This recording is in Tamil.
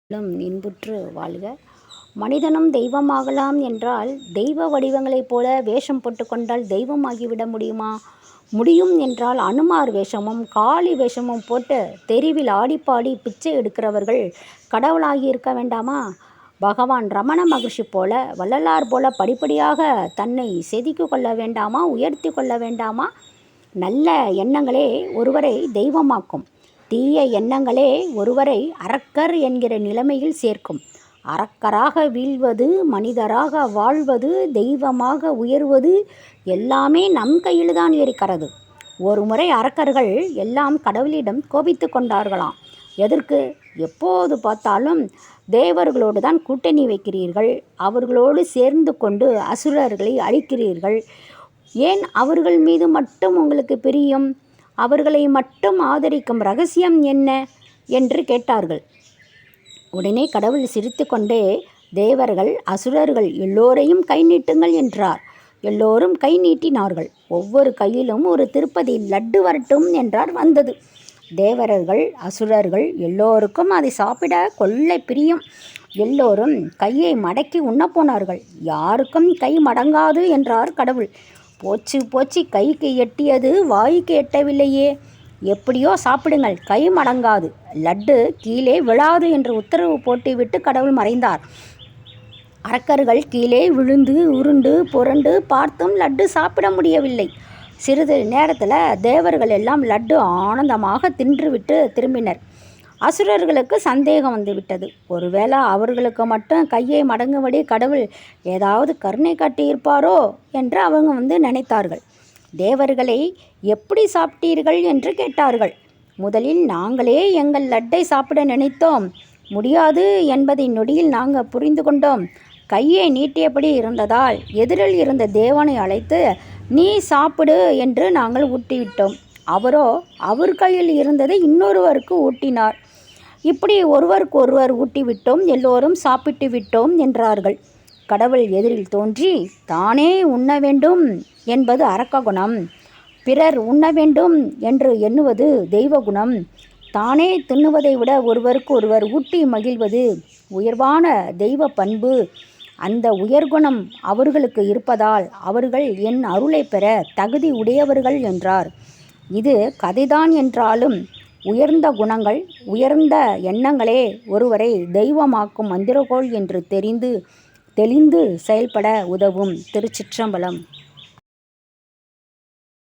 இன்புற்று வாழ்க. மனிதனும் தெய்வமாகலாம் என்றால் தெய்வ வடிவங்களைப் போல வேஷம் போட்டுக்கொண்டால் தெய்வமாகிவிட முடியுமா? முடியும் என்றால் அனுமார் வேஷமும் காளி வேஷமும் போட்டு தெருவில் ஆடிப்பாடி பிச்சை எடுக்கிறவர்கள் கடவுளாகி இருக்க வேண்டாமா? பகவான் ரமண மகர்ஷி போல வள்ளலார் போல படிப்படியாக தன்னை செதுக்கி கொள்ள வேண்டாமா? உயர்த்தி கொள்ள வேண்டாமா? நல்ல எண்ணங்களே ஒருவரை தெய்வமாக்கும். தீய எண்ணங்களே ஒருவரை அரக்கர் என்கிற நிலைமையில் சேர்க்கும். அரக்கராக வீழ்வது, மனிதராக வாழ்வது, தெய்வமாக உயர்வது எல்லாமே நம் கையில்தான் இருக்கிறது. ஒரு முறை அரக்கர்கள் எல்லாம் கடவுளிடம் கோபித்து கொண்டார்களாம். எதற்கு? எப்போது பார்த்தாலும் தேவர்களோடு தான் கூட்டணி வைக்கிறீர்கள், அவர்களோடு சேர்ந்து கொண்டு அசுரர்களை அழிக்கிறீர்கள், ஏன் அவர்கள் மீது மட்டும் உங்களுக்கு பிரியம்? அவர்களை மட்டும் ஆதரிக்கும் ரகசியம் என்ன என்று கேட்டார்கள். உடனே கடவுள் சிரித்து கொண்டே, தேவர்கள் அசுரர்கள் எல்லோரையும் கை நீட்டுங்கள் என்றார். எல்லோரும் கை நீட்டினார்கள். ஒவ்வொரு கையிலும் ஒரு திருப்பதி லட்டு வரட்டும் என்றார். வந்தது. தேவர்கள் அசுரர்கள் எல்லோருக்கும் அதை சாப்பிட கொள்ளை பிரியம். எல்லோரும் கையை மடக்கி உண்ணப்போனார்கள். யாருக்கும் கை மடங்காது என்றார் கடவுள். போச்சு போச்சு, கைக்கு எட்டியது வாய்க்கு எட்டவில்லையே, எப்படியோ சாப்பிடுங்கள், கை மடங்காது, லட்டு கீழே விழாது என்று உத்தரவு போட்டுவிட்டு கடவுள் மறைந்தார். அரக்கர்கள் கீழே விழுந்து உருண்டு புரண்டு பார்த்தும் லட்டு சாப்பிட முடியவில்லை. சிறிது நேரத்தில் தேவர்கள் எல்லாம் லட்டு ஆனந்தமாக தின்றுவிட்டு திரும்பினர். அசுரர்களுக்கு சந்தேகம் வந்துவிட்டது. ஒருவேளை அவர்களுக்கு மட்டும் கையை மடங்கும்படி கடவுள் ஏதாவது கருணை காட்டியிருப்பாரோ என்று அவங்க நினைத்தார்கள். தேவர்களை எப்படி சாப்பிட்டீர்கள் என்று கேட்டார்கள். முதலில் நாங்களே எங்கள் லட்டை சாப்பிட நினைத்தோம், முடியாது என்பதை நொடியில் நாங்கள் புரிந்து கொண்டோம். கையை நீட்டியபடி இருந்ததால் எதிரில் இருந்த தேவனை அழைத்து நீ சாப்பிடு என்று நாங்கள் ஊட்டிவிட்டோம். அவரோ அவர் கையில் இருந்ததை இன்னொருவருக்கு ஊட்டினார். இப்படி ஒருவருக்கு ஒருவர் ஊட்டிவிட்டோம், எல்லோரும் சாப்பிட்டு விட்டோம் என்றார்கள். கடவுள் எதிரில் தோன்றி, தானே உண்ண வேண்டும் என்பது அரக்க குணம், பிறர் உண்ண வேண்டும் என்று எண்ணுவது தெய்வ குணம், தானே தின்னுவதை விட ஒருவருக்கு ஒருவர் ஊட்டி மகிழ்வது உயர்வான தெய்வ பண்பு, அந்த உயர்குணம் அவர்களுக்கு இருப்பதால் அவர்கள் என் அருளை பெற தகுதி உடையவர்கள் என்றார். இது கதைதான் என்றாலும் உயர்ந்த குணங்கள், உயர்ந்த எண்ணங்களே ஒருவரை தெய்வமாக்கும் மந்திரகோள் என்று தெளிந்து செயல்பட உதவும். திருச்சிற்றம்பலம்.